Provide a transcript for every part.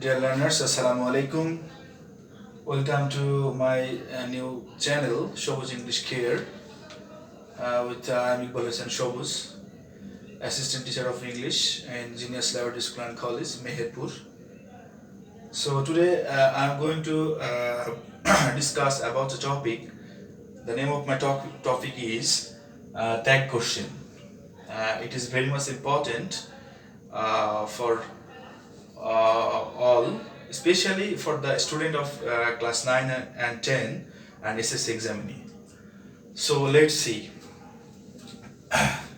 Dear learners, Assalamu alaikum. Welcome to my new channel, Shobuz English Care, with I'm Iqbal Hossain Shobuz, Assistant Teacher of English in Genius Laboratory School and College, Meherpur. So today I'm going to discuss about a topic. The name of my topic is tag question. It is very much important for all, especially for the student of class 9 and 10 and SSC examining. So let's see.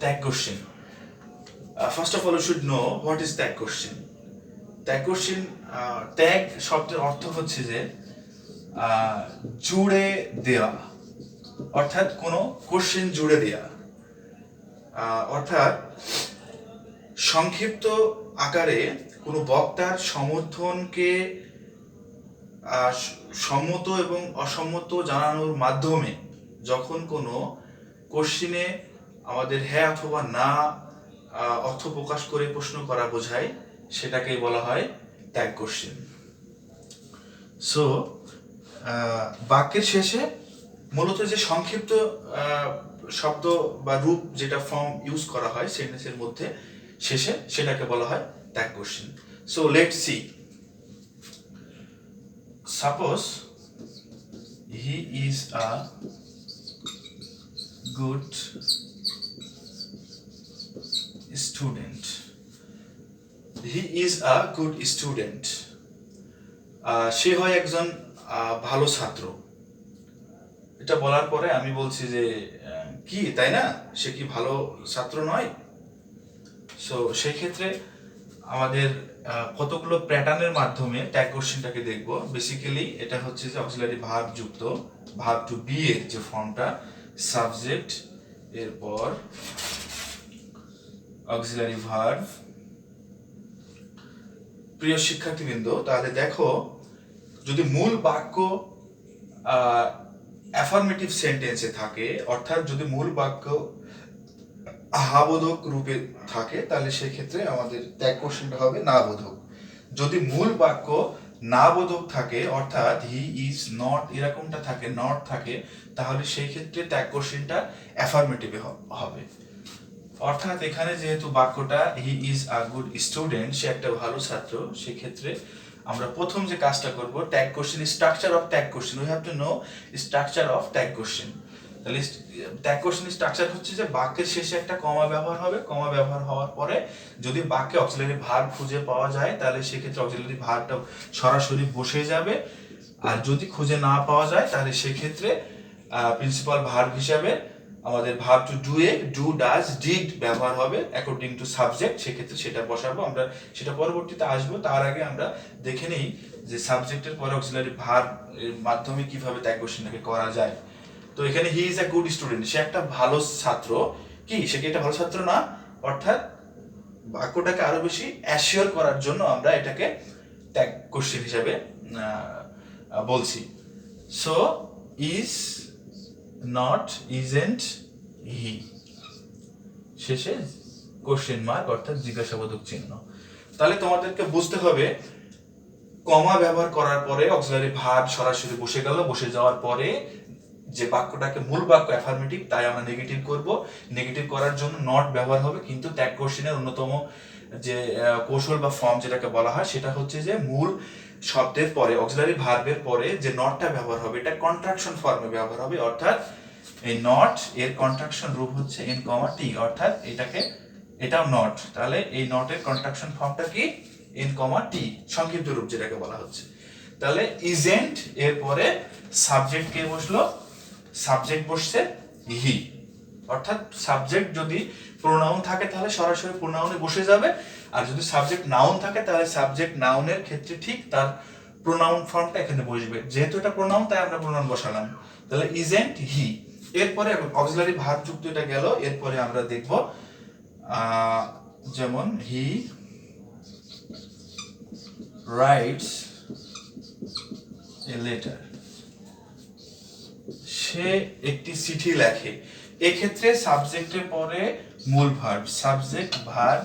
Tag question. First of all, you should know what is tag question. Tag question, tag শব্দের অর্থ হচ্ছে যে জুড়ে দেওয়া, অর্থাৎ কোনো question জুড়ে দেওয়া, অর্থাৎ সংক্ষিপ্ত আকারে কোনো বক্তার সমর্থনকে সম্মত এবং অসম্মত জানানোর মাধ্যমে যখন কোনো কোশ্চেনে আমাদের হ্যাঁ অথবা না অর্থ প্রকাশ করে প্রশ্ন করা বোঝায়, সেটাকেই বলা হয় ট্যাগ কোশ্চেন। সো বাক্যের শেষে মূলত যে সংক্ষিপ্ত শব্দ বা রূপ যেটা ফর্ম ইউজ করা হয় সেন্টেন্সের মধ্যে শেষে, সেটাকে বলা হয় tag question. So let's see. Suppose he is a good student. He is a good student. সে হয় একজন ভালো ছাত্র। এটা বলার পরে আমি বলছি যে কি তাই না, সে কি ভালো ছাত্র নয়? সো সেই ক্ষেত্রে আমাদের কতগুলো প্যাটার্নের মাধ্যমে ট্যাগ কোশ্চেনটাকে দেখব। বেসিক্যালি এটা হচ্ছে যে অক্সিলারি ভার্ব যুক্ত, ভার্ব টু বি এর যে ফর্মটা, সাবজেক্ট, এরপর অক্সিলারি ভার্ব। প্রিয় শিক্ষার্থীবৃন্দ, তাহলে দেখো, যদি মূল বাক্য অ্যাফার্মেটিভ সেন্টেন্সে থাকে, অর্থাৎ যদি মূল বাক্য হাবোধক রূপে থাকে, তাহলে সেক্ষেত্রে আমাদের ট্যাগ কোশ্চেনটা হবে না বোধক। যদি মূল বাক্য না বোধক থাকে, অর্থাৎ হি ইজ নট এরকমটা থাকে, নট থাকে, তাহলে সেই ক্ষেত্রে ট্যাগ কোশ্চেনটা অ্যাফার্মেটিভে হবে। অর্থাৎ এখানে যেহেতু বাক্যটা he is a good student, সে একটা ভালো ছাত্র, সেক্ষেত্রে আমরা প্রথম যে কাজটা করব, tag question, structure of tag question, we have to know structure of tag question. তাহলে ট্যাগ কোশ্চেন স্ট্রাকচার হচ্ছে যে বাক্যের শেষে একটা কমা ব্যবহার হবে, কমা ব্যবহার হওয়ার পরে যদি বাক্যে অক্সিলারি ভার্ব খুঁজে পাওয়া যায়, তাহলে সেক্ষেত্রে অক্সিলারি ভার্বটা সরাসরি বসে যাবে। আর যদি খুঁজে না পাওয়া যায়, তাহলে সেক্ষেত্রে প্রিন্সিপাল ভার্ব হিসাবে আমাদের verb to do a do, does, did ব্যবহার হবে অ্যাকর্ডিং টু সাবজেক্ট। সেক্ষেত্রে সেটা বসাবো, আমরা সেটা পরবর্তীতে আসবো। তার আগে আমরা দেখে নিই যে সাবজেক্টের পরে অক্সিলারি ভার্ব এর মাধ্যমে কিভাবে ট্যাগ কোশ্চেনটাকে করা যায়। তো এখানে he is a good student, সে একটা ভালো ছাত্র। কি সে কি একটা ভালো ছাত্র না? অর্থাৎ বাক্যটাকে আরো বেশি অ্যাসিওর করার জন্য আমরা এটাকে ট্যাগ কোশ্চেন হিসাবে বলছি। সো ইজ নট, ইজেন্ট, হি, শেষে কোশ্চেন মার্ক অর্থাৎ জিজ্ঞাসাবোধক চিহ্ন। তাহলে তোমাদেরকে বুঝতে হবে, কমা ব্যবহার করার পরে অক্সিলারি ভার্ব সরাসরি বসে গেল, বসে যাওয়ার পরে যে বাক্যটাকে মূল বাক্য অ্যাফার্মেটিভ, তাই আমরা নেগেটিভ করব। নেগেটিভ করার জন্য নট ব্যবহার হবে, কিন্তু ট্যাগ কোশ্চেনের অন্যতম যে কৌশল বা ফর্ম যেটাকে বলা হয়, সেটা হচ্ছে যে মূল শব্দের পরে অক্সিলারি ভার্বের পরে যে নটটা ব্যবহার হবে, এটা কন্ট্রাকশন ফর্মে ব্যবহার হবে। অর্থাৎ এই নট এর কন্ট্রাকশন রূপ হচ্ছে এন কমা টি, অর্থাৎ এটাও নট। তাহলে এই নটের কন্ট্রাকশন ফর্মটা কি? এন কমা টি, সংক্ষিপ্ত রূপ যেটাকে বলা হচ্ছে। তাহলে ইজেন্ট এর পরে সাবজেক্ট কে বসলো? সাবজেক্ট বসছে হি। অর্থাৎ সাবজেক্ট যদি প্রোনাউন থাকে তাহলে সরাসরি প্রোনাউনে বসে যাবে, আর যদি সাবজেক্ট নাউন থাকে তাহলে সাবজেক্ট নাউনের ক্ষেত্রে ঠিক তার প্রোনাউন ফর্মটা এখানে বসবে। যেহেতু এটা প্রোনাউন, তাই আমরা প্রোনাউন বসালাম। তাহলে ইজেন্ট হি, এরপরে অক্সিলারি ভার্ব যুক্ত এটা গেল। এরপরে আমরা দেখব যেমন হি রাইটস এ লেটার, সে একটি চিঠি লেখে। এক্ষেত্রে সাবজেক্টের পরে মূল ভার্ব, সাবজেক্ট ভার্ব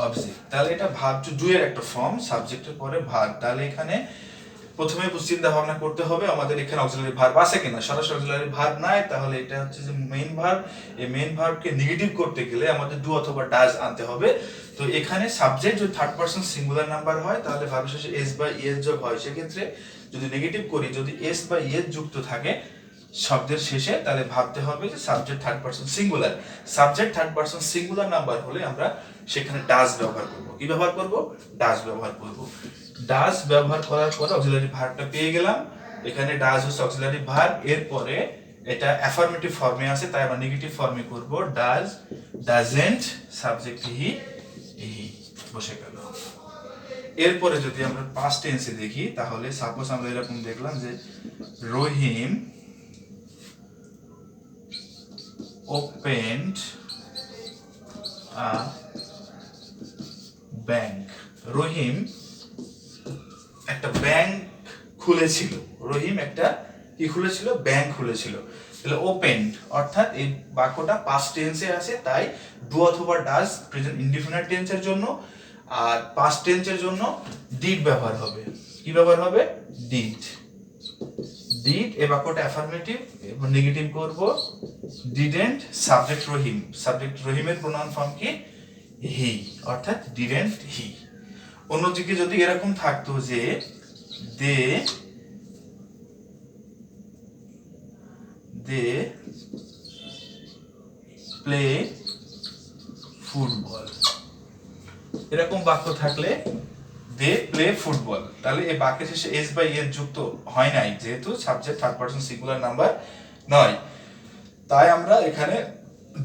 অবজেক্ট। তাহলে এটা ভার্ব টু ডু এর একটা ফর্ম, সাবজেক্টের পরে ভার্ব। তাহলে এখানে প্রথমে চিন্তা ভাবনা করতে হবে আমাদের এখানে অক্সিলারি ভার্ব আছে কিনা। সরাসরি অক্সিলারি ভার্ব নাই, তাহলে এটা হচ্ছে যে মেইন ভার্ব। এই মেইন ভার্বকে নেগেটিভ করতে গেলে আমাদের ডু অথবা ডাজ আনতে হবে। তো এখানে সাবজেক্ট যদি থার্ড পারসন সিঙ্গুলার নাম্বার হয় তাহলে ভার্বের শেষে এস বা ইএস যোগ হয়। সেক্ষেত্রে যদি নেগেটিভ করি, যদি এস বা ইএস যুক্ত থাকে শব্দের শেষে, তাহলে ভাবতে হবে যে subject third person singular. Subject third person singular number হলে আমরা সেখানে ডাজ ব্যবহার করব। কি ব্যবহার করব? ডাজ ব্যবহার করব। ডাজ ব্যবহার করার পরে অক্সিলারি ভার্বটা পেয়ে গেলাম। এখানে ডাজ হচ্ছে অক্সিলারি ভার্ব, এরপরে এটা অ্যাফার্মেটিভ ফর্মে আছে তাই আমরা নেগেটিভ ফর্মে করব। ডাজ, ডাজেন্ট, সাবজেক্ট হি, হি বসে গেল। এরপরে যদি আমরা পাস্ট টেন্সে দেখি তাহলে সাপোজ আমরা এরকম দেখলাম যে রহিম opened a bank. রহিম একটা ব্যাংক খুলেছিল। রহিম একটা কি খুলেছিল? ব্যাংক খুলেছিল। তাহলে ওপেন্ড অর্থাৎ এই বাক্যটা পাস্ট টেন্সে আছে, তাই ডু অথবা ডাজ প্রেজেন্ট ইনডিফিনিট টেন্সের জন্য, আর পাস্ট টেন্সের জন্য ডিড ব্যবহার হবে। কি ব্যবহার হবে? ডিড। ডিড এই বাক্যটা অ্যাফার্মেটিভ এবং নেগেটিভ করব। Didn't, subject Rahim. সাবজেক্ট রহিমের প্রোনাউন ফর্ম কি? হি, অর্থাৎ ডিডেন্ট হি। অন্যদিকে যদি এরকম থাকতো যে দে প্লে ফুটবল, এরকম বাক্য থাকলে দে প্লে ফুটবল, তাহলে এই বাক্যের শেষে এস বা এস যুক্ত হয় নাই, যেহেতু subject third person singular number নয়, তাই আমরা এখানে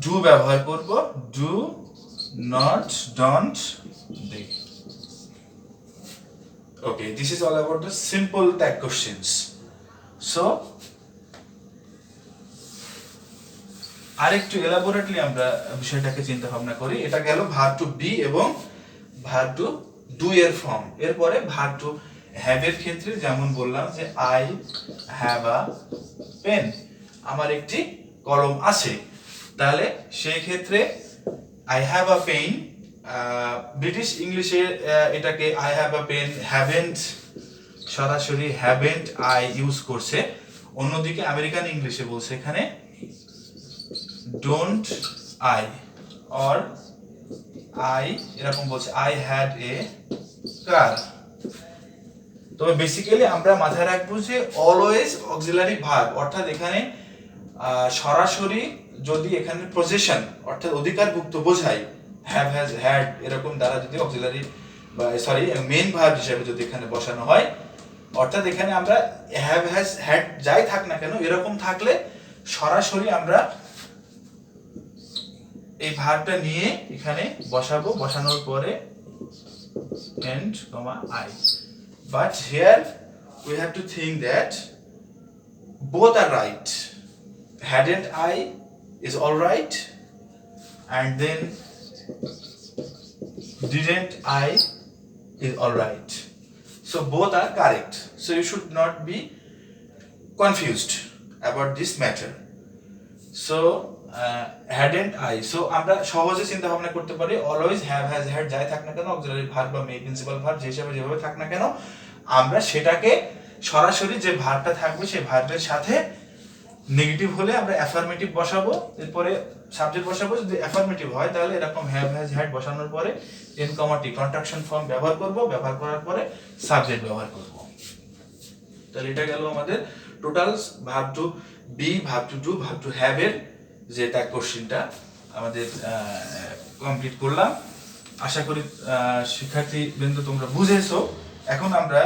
ডু ব্যবহার করব। Do not, don't, they. Okay, this is all about the simple tag questions. So, আরেকটু এলাবোরেটলি আমরা বিষয়টাকে চিন্তা ভাবনা করি। এটা গেল ভার্ব টু বি এবং ভার্ব টু ডু এর ফর্ম। এরপরে ভার্ব টু হ্যাভ এর ক্ষেত্রে যেমন বললাম যে আই হ্যাভ আ পেন, আমার একটি কলম আছে। তাহলে সেই ক্ষেত্রে I have a pen, British ইংলিশে এটাকে I have a pen haven't, সরাসরি হ্যাভেন্ট আই ইউজ করছে। অন্যদিকে আমেরিকান ইংলিশে বলছে এখানে ডোন্ট আই, অর আই এরকম বলছে আই হ্যাড এ কার। তবে বেসিক্যালি আমরা মাথায় রাখবো যে অলওয়েজ অক্সিলারি ভার্ব, অর্থাৎ এখানে সরাসরি যদি এখানে পজিশন অর্থাৎ অধিকারভুক্ত বোঝায়, হ্যাভ, হ্যাজ, হ্যাড এরকম দ্বারা যদি অক্সিলারি বা সরি মেইন ভার্ব হিসেবে যদি এখানে বসানো হয়, অর্থাৎ এখানে আমরা হ্যাভ, হ্যাজ, হ্যাড যাই থাক না কেন এরকম থাকলে সরাসরি আমরা এই ভার্বটা নিয়ে এখানে বসাবো। বসানোর পরে and comma I. But here we have to think that both are right. Hadn't I is all right, and then didn't I is all right. So both are correct. So you should not be confused about this matter. So hadn't I. So আমরা সহজে চিন্তা ভাবনা করতে পারি always have, has, had যাই থাক না কেন, অক্সিলারি ভার্ব বা মেইন প্রিন্সিপাল ভার্ব যে হিসাবে যেভাবে থাক না কেন, আমরা সেটাকে সরাসরি যে ভার্বটা থাকবে সেই ভার্বের সাথে নেগেটিভ হলে আমরা অ্যাফার্মেটিভ বসাবো, এরপরে সাবজেক্ট বসাবো। যদি অ্যাফার্মেটিভ হয় তাহলে এরকম হ্যাভ, হ্যাজ, হ্যাড বসানোর পরে এন কমা টি কন্ট্রাকশন ফর্ম ব্যবহার করব। ব্যবহার করার পরে সাবজেক্ট ব্যবহার করব। তাহলে এটা গেল আমাদের total verb to be, verb to do, verb to have এর যে ট্যাগ কোশ্চেনটা আমাদের কমপ্লিট করলাম। আশা করি শিক্ষার্থী বৃন্দ তোমরা বুঝেছো। এখন আমরা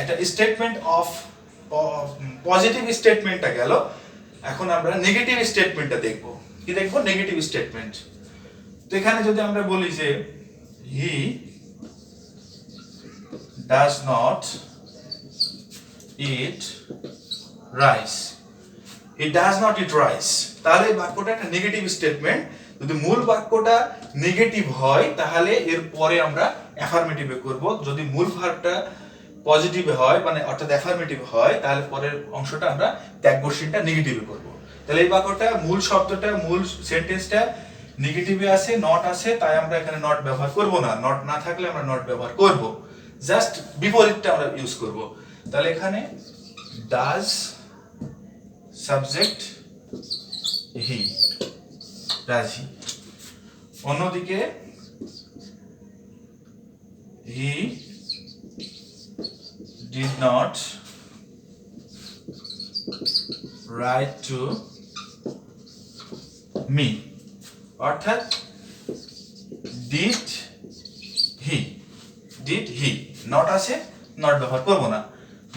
একটা স্টেটমেন্ট অফ পজিটিভ স্টেটমেন্টটা গেল, এখন আমরা নেগেটিভ স্টেটমেন্টটা দেখব। কি দেখব? Negative statement. তো এখানে যদি আমরা বলি যে he does not eat rice, he does not eat rice, তাহলে বাক্যটা একটা নেগেটিভ স্টেটমেন্ট। যদি মূল বাক্যটা নেগেটিভ হয় তাহলে এর পরে আমরা অ্যাফার্মেটিভে করব। যদি মূল ভার্বটা পজিটিভে হয় মানে অর্থাৎ অ্যাফার্মেটিভ হয় তাহলে পরের অংশটা আমরা ট্যাগ কোশ্চেনটা নেগেটিভে করব। তাহলে এই বাক্যটা মূল শব্দটা, মূল সেন্টেন্সটা নেগেটিভে আছে, নট আছে, তাই আমরা এখানে নট ব্যবহার করব না। নট না থাকলে আমরা নট ব্যবহার করব, জাস্ট বিপরীতটা আমরা ইউজ করব। তাহলে এখানে does subject he, does he. অন্যদিকে হি did not write to me, অর্থাৎ did he, নট আছে, নট ব্যবহার করব না।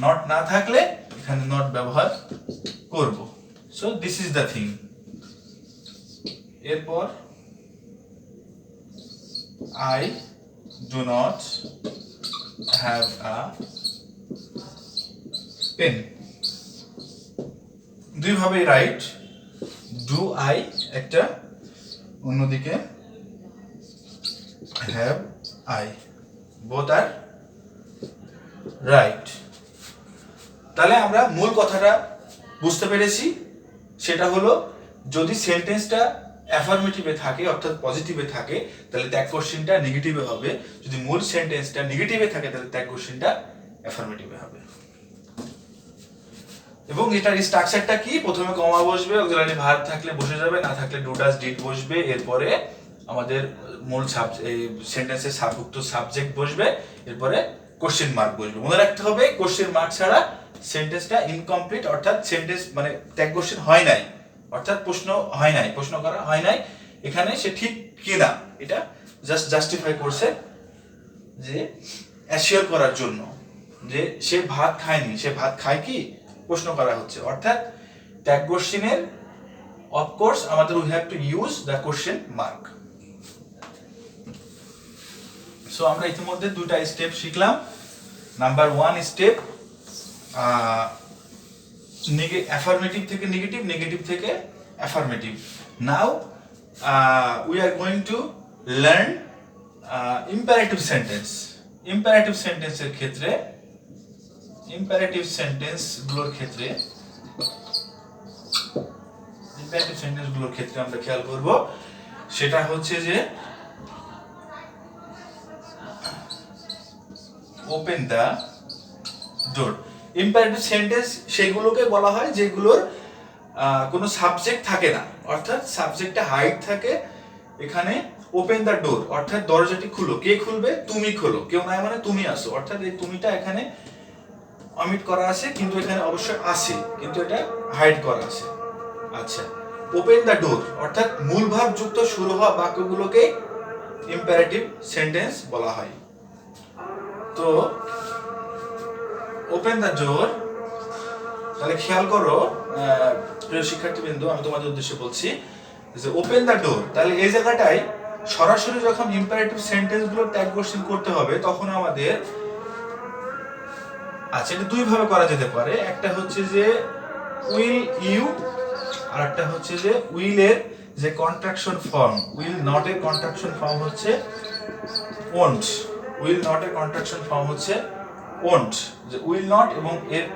নট না থাকলে এখানে নট ব্যবহার করব। So this is the thing. এরপর I do not have a pen, দুই ভাবে রাইট, ডু আই একটা, অন্যদিকে have I, both are right. তাহলে আমরা মূল কথাটা বুঝতে পেরেছি, সেটা হলো যদি সেন্টেন্সটা অ্যাফার্মেটিভে থাকে অর্থাৎ পজিটিভে থাকে তাহলে ট্যাগ কোশ্চেনটা নেগেটিভে হবে, যদি মূল সেন্টেন্সটা নেগেটিভে থাকে তাহলে ট্যাগ কোশ্চেনটা অ্যাফার্মেটিভে হবে। এবং এটার স্ট্রাকচারটা কি, প্রথমে কমা বসবে, অক্সিলারি ভার্ব থাকলে বসে যাবে, না থাকলে ডু ডাজ ডিড বসবে, এরপরে আমাদের মূল সেন্টেন্সের সাবযুক্ত সাবজেক্ট বসবে, এরপরে কোশ্চেন মার্ক বসবে। মনে রাখতে হবে কোশ্চেন মার্ক ছাড়া সেন্টেন্সটা ইনকমপ্লিট, অর্থাৎ সেন্টেন্স মানে ট্যাগ কোশ্চেন হয় নাই, অর্থাৎ প্রশ্ন হয় নাই, প্রশ্ন করা হয় নাই এখানে সে ঠিক কি না, এটা জাস্ট জাস্টিফাই করছে, যে অ্যাসিওর করার জন্য যে সে ভাত খায়নি, সে ভাত খায় কি প্রশ্ন করা হচ্ছে। অর্থাৎ ট্যাগ কোশ্চেনের অফকোর্স আমাদের we have to use the question mark. So আমরা ইতিমধ্যে দুটা স্টেপ শিখলাম। নাম্বার 1 স্টেপ অ্যাফার্মেটিভ থেকে নেগেটিভ, নেগেটিভ থেকে affirmative. Now we are going to learn imperative sentence. Imperative সেন্টেন্সের ক্ষেত্রে, ইম্পারেটিভ সেন্টেন্সগুলোর ক্ষেত্রে আমরা খেয়াল করব, সেটা হচ্ছে যে open the door. Imperative sentence সেগুলোকে বলা হয় যেগুলোর কোনো সাবজেক্ট থাকে না, অর্থাৎ সাবজেক্টটা হাইড থাকে। এখানে ওপেন দ্য ডোর অর্থাৎ দরজাটি খুলো, কে খুলবে, তুমি খোলো, কেউ নাই মানে তুমি আসো, অর্থাৎ এই তুমিটা এখানে অমিট করা আছে, কিন্তু এখানে অবশ্যই আছে, কিন্তু এটা হাইড করা আছে। আচ্ছা, ওপেন দ্য ডোর অর্থাৎ মূল ভার্ব যুক্ত শুরু হওয়া বাক্যগুলোকে ইম্পারেটিভ সেন্টেন্স বলা হয়। তো ওপেন দ্য ডোর, তাহলে খেয়াল করো প্রিয় শিক্ষার্থীবৃন্দ, আমি তোমাদের উদ্দেশ্যে বলছি যে ওপেন দ্য ডোর, তাহলে এই জায়গাটায় সরাসরি যখন ইম্পারেটিভ সেন্টেন্সগুলো ট্যাগ কোশ্চেন করতে হবে তখন আমাদের, আচ্ছা এটা দুই ভাবে করা যেতে পারে, একটা হচ্ছে যে উইল ইউ, আর একটা হচ্ছে যে উইলের যে কন্ট্রাকশন ফর্ম, উইল নট এর কন্ট্রাকশন ফর্ম হচ্ছে ওন্ট, উইল নট এর কন্ট্রাকশন ফর্ম হচ্ছে ওন্ট, যে উইল নট এবং এর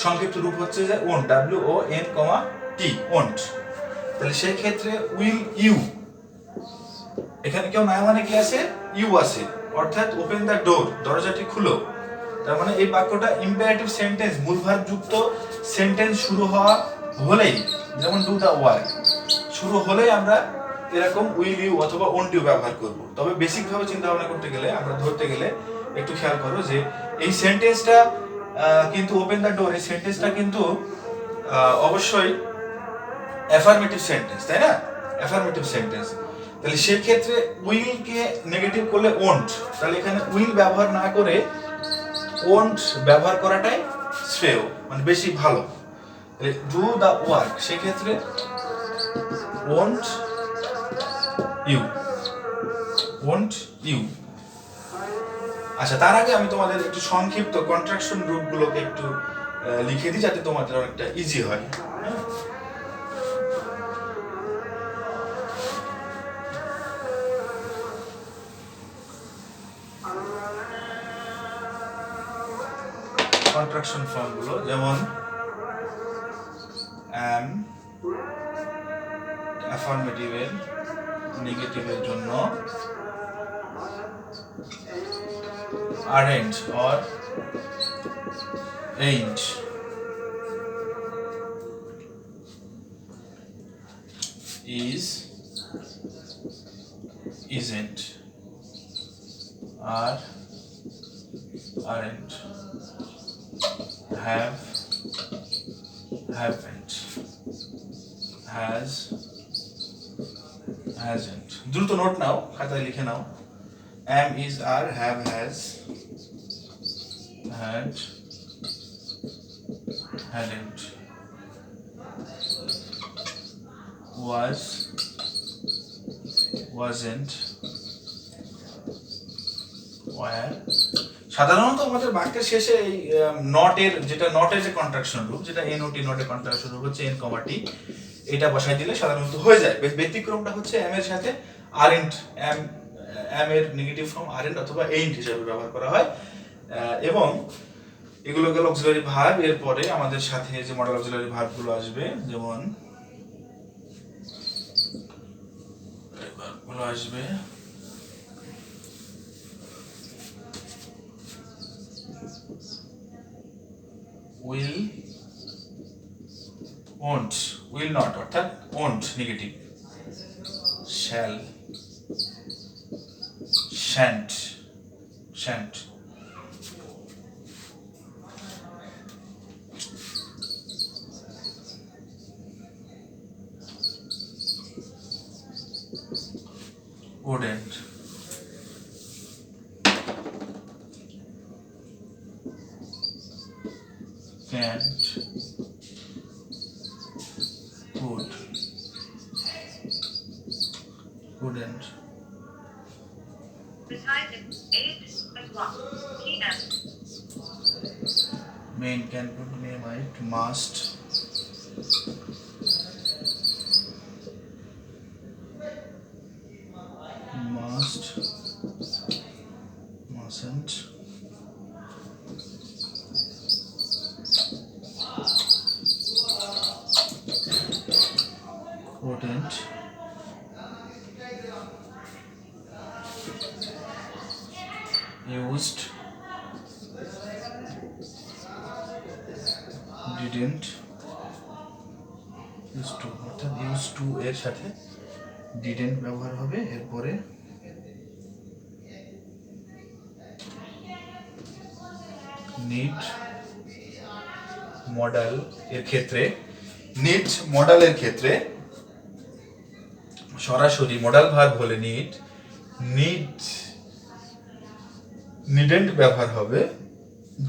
সংক্ষিপ্ত রূপ হচ্ছে যে ওন্ট, WONT, ওন্ট। তাহলে সেই ক্ষেত্রে উইল ইউ, এখানে কেউ নাই মানে কি আছে, ইউ আছে, অর্থাৎ ওপেন দ্য ডোর, দরজাটি খুলো। তার মানে এই বাক্যটা ইম্পারেটিভ সেন্টেন্স, মূল ভার্ব যুক্ত সেন্টেন্স শুরু হওয়া হলেই, যেমন ডু দ্য ওয়ার্ক শুরু হলেই আমরা এরকম উইল ইউ অথবা ওন্ট ইউ ব্যবহার করব। তবে বেসিক ভাবে চিন্তা ভাবনা করতে গেলে, আমরা ধরতে গেলে একটু খেয়াল করো যে এই সেন্টেন্সটা কিন্তু ওপেন দ্য ডোর, এই সেন্টেন্সটা কিন্তু অবশ্যই অ্যাফার্মেটিভ সেন্টেন্স, তাই না, অ্যাফার্মেটিভ সেন্টেন্স। তাহলে সেই ক্ষেত্রে উইলকে নেগেটিভ করলে ওন্ট, তাহলে এখানে উইল ব্যবহার না করে ওন্ট ব্যবহার করাটাই শ্রেয়, মানে বেশি ভালো। ডু দ্য ওয়ার্ক, সেক্ষেত্রে ওন্ট ইউ, ওন্ট ইউ। আচ্ছা, তার আগে আমি তোমাদের একটু সংক্ষিপ্ত কন্ট্রাকশন রূপগুলোকে একটু লিখে দিই যাতে তোমাদের অনেকটা ইজি হয়। কন্ট্রাকশন ফর্মগুলো যেমন am, অ্যাফার্মেটিভের নেগেটিভের জন্য aren't or ain't is isn't are aren't have haven't has hasn't দ্রুত নোট নাও, খাতায় লিখে নাও। am is are have has had hadn't was wasn't were। সাধারণত আমাদের বাক্যের শেষে এই নটের যে কন্ট্রাকশন রূপ, যেটা এনওটি নটের কন্ট্রাকশন রূপ হচ্ছে এন কমা টি, এটা বসাই দিলে সাধারণত হয়ে যায়। ব্যতিক্রমটা হচ্ছে এম এর সাথে আরেন্ট, এম এর নেগেটিভ ফর্ম আরেন্ট অথবা এইন্ট হিসেবে ব্যবহার করা হয়। এবং এগুলো গেল অক্সিলারি ভার্ব। এরপরে আমাদের সাথে যে মডেল অক্সিলারি ভার্ব গুলো আসবে, যেমন ভার্বগুলো আসবে will, won't, will not অর্থাৎ won't negative, shall, shan't, shan't, wouldn't, can't, would, wouldn't। The time is 8:00 p.m. Main can put may, might, must, mustn't, wouldn't, used, didn't, used to অর্থাৎ used to এর সাথে didn't ব্যবহার হবে। এরপরে need model এর ক্ষেত্রে, need মডেলের ক্ষেত্রে সরাসরি মডেল ভার্ব হলে নিডেন্ট ব্যবহার হবে।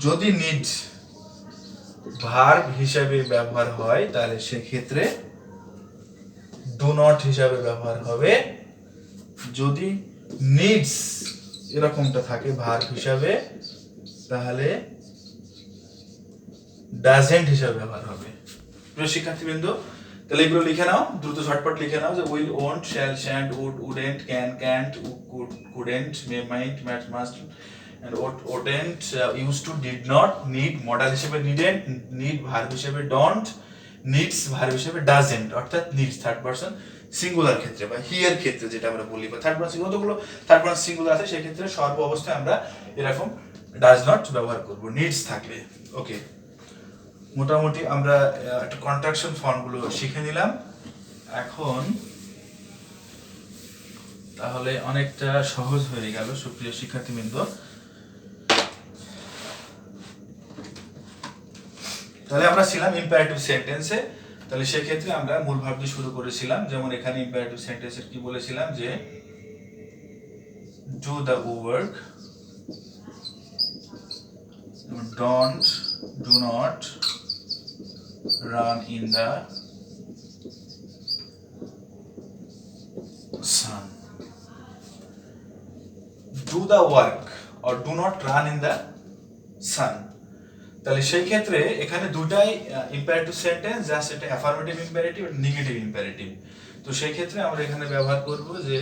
যদি নিড ভার্ব হিসাবে ব্যবহার হয় তাহলে সেক্ষেত্রে ডু নট হিসাবে ব্যবহার হবে। যদি নিডস এরকমটা থাকে ভার্ব হিসাবে তাহলে ডাজেন্ট হিসাবে ব্যবহার হবে। প্রিয় শিক্ষার্থীবৃন্দ, তাহলে এগুলো লিখে নাও, দ্রুত ঝটপট লিখে নাও যে will, won't, shall, shan't, would, wouldn't, can, can't, could, couldn't, may, might, must and wouldn't, used to, did not, need modal হিসেবে needn't, need ভার্ব হিসেবে don't, needs ভার্ব হিসেবে doesn't অর্থাৎ needs থার্ড পারসন সিঙ্গুলার ক্ষেত্রে বা হি এর ক্ষেত্রে যেটা আমরা বলি, বা থার্ড পারসন যতগুলো থার্ড পারসন সিঙ্গুলার আছে সেই ক্ষেত্রে সর্ব অবস্থায় আমরা এরকম does not ব্যবহার করব needs থাকলে। ওকে, মোটামুটি আমরা একটা কন্ট্রাকশন ফর্মগুলো শিখে নিলাম। এখন তাহলে অনেকটা সহজ হয়ে গেল সুপ্রিয় শিক্ষার্থীবৃন্দ। তাহলে আমরা ছিলাম ইম্পারেটিভ সেন্টেন্সে। তাহলে সেক্ষেত্রে আমরা মূল ভাব দিয়ে শুরু করেছিলাম। যেমন এখানে ইম্পারেটিভ সেন্টেন্সের কি বলেছিলাম যে do the work, don't, do not, run in the San. Do the work or do not run in the sun। তাহলে সেই ক্ষেত্রে এখানে দুটাই ইম্পারেটিভ সেন্টেন্স, জাস্ট এটা অ্যাফার্মেটিভ ইম্পারেটিভ আর নেগেটিভ ইম্পারেটিভ। তো সেই ক্ষেত্রে আমরা এখানে ব্যবহার করব যে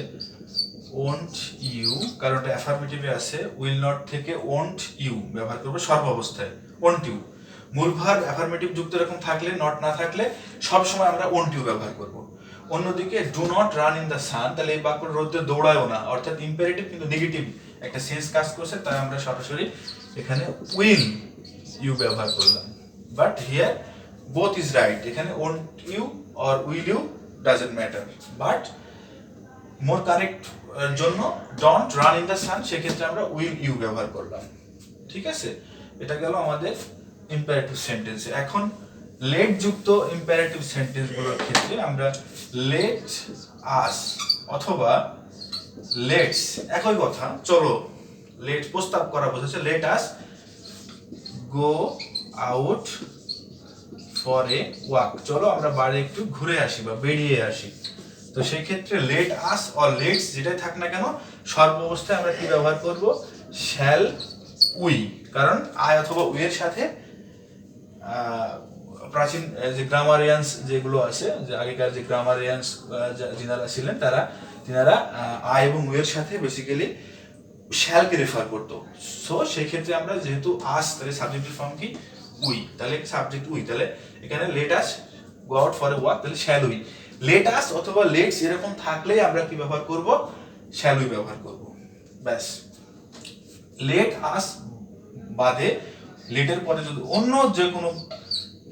ওন্ট ইউ, কারণ এটা অ্যাফার্মেটিভে আছে। উইল নট থেকে ওন্ট ইউ ব্যবহার করব সর্ব অবস্থায়, ওন্ট ইউ। মূল ভার্ব অ্যাফার্মেটিভ যুক্ত এরকম থাকলে, নট না থাকলে সব সময় আমরা ওন্ট ইউ ব্যবহার করব। অন্যদিকে do not run in the সান, তাহলে এই বাক্য রোদে দৌড়ায়ও না, অর্থাৎ ইম্পারেটিভ কিন্তু নেগেটিভ একটা সেন্স কাজ করছে, তাই আমরা সরাসরি এখানে উইল ইউ ব্যবহার করলাম। But here both is right, এখানে won't you or will you doesn't matter, but more correct জন্য don't run in the sun, সেক্ষেত্রে আমরা উইল ইউ ব্যবহার করলাম। ঠিক আছে, এটা গেল আমাদের ইম্পারেটিভ সেন্টেন্সে। এখন লেট যুক্ত ইম্পারেটিভ সেন্টেন্সগুলোর ক্ষেত্রে আমরা লেট আস অথবা লেটস, একই কথা, চলো লেট প্রস্তাব করা বোঝাচ্ছে, let us go out for a walk, চলো আমরা বাইরে একটু ঘুরে আসি বা বেরিয়ে আসি। তো সেই ক্ষেত্রে লেট আস অর লেটস যেটাই থাক না কেন, সর্বাবস্থায় আমরা কি ব্যবহার করব, শ্যাল উই, কারণ আই অথবা উই এর সাথে প্রাচীন যে গ্রামারিয়ান্স যেগুলো আছে, যে আগেকার যে গ্রামারিয়ান্স যিনারা ছিলেন তিনারা আই এবং উই এর সাথে বেসিক্যালি শ্যালকে রেফার করতো। সো সেই ক্ষেত্রে আমরা যেহেতু আস, তাহলে সাবজেক্টের ফর্ম কি উই, তাহলে সাবজেক্ট উই, তাহলে এখানে let us go out for a walk, তাহলে শ্যাল উই। লেট আস অথবা লেটস এরকম থাকলেই আমরা কি ব্যবহার করব, শ্যাল উই ব্যবহার করব, ব্যাস। লেট আস বাদে লেটের পরে যদি অন্য যে কোনো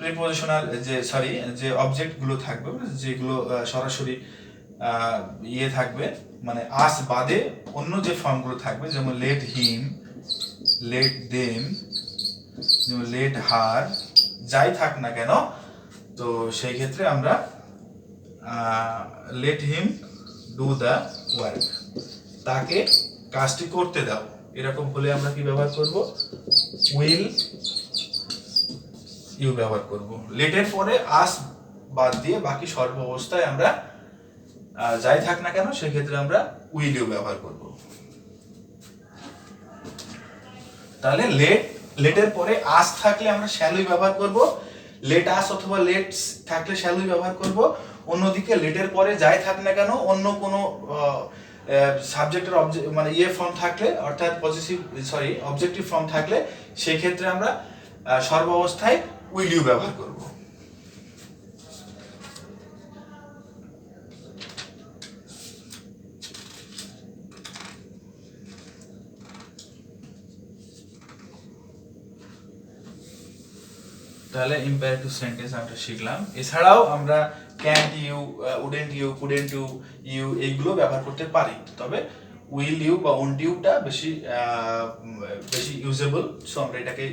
প্রিপোজিশনাল যে অবজেক্ট গুলো থাকবে, যেগুলো সরাসরি ইয়ে থাকবে, মানে আস বাদে অন্য যে ফর্মগুলো থাকবে, যেমন লেট হিম, লেট দেম, যেমন লেট হার, যাই থাক না কেন, তো সেই ক্ষেত্রে আমরা let him do the work, তাকে কাজটি করতে দাও, এরকম হলে আমরা কি ব্যবহার করব, উইল ইউ ব্যবহার করব। লেটের পরে আস বাদ দিয়ে বাকি সর্ব অবস্থায় আমরা যাই থাক না কেন সেক্ষেত্রে আমরা উইল ইউ ব্যবহার করব। তাহলে লেটের পরে আস থাকলে আমরা শ্যাল উই ব্যবহার করব, লেট আস অথবা লেটস থাকলে শ্যাল উই ব্যবহার করব। অন্যদিকে লেটের পরে যাই থাক না কেন অন্য কোনো সাবজেক্টের মানে ইয়ে ফর্ম থাকলে, অর্থাৎ অবজেক্টিভ ফর্ম থাকলে সেই ক্ষেত্রে আমরা সর্বাবস্থায় উইল ইউ ব্যবহার করব। তাহলে ইম্পারেটিভ সেন্টেন্স আমরা শিখলাম। এছাড়াও আমরা can't you, wouldn't you, couldn't you এইগুলো ব্যবহার করতে পারি, তবে উইল ইউ বা ওন্ট ইউটা বেশি ইউজেবল, সো আমরা এটাকে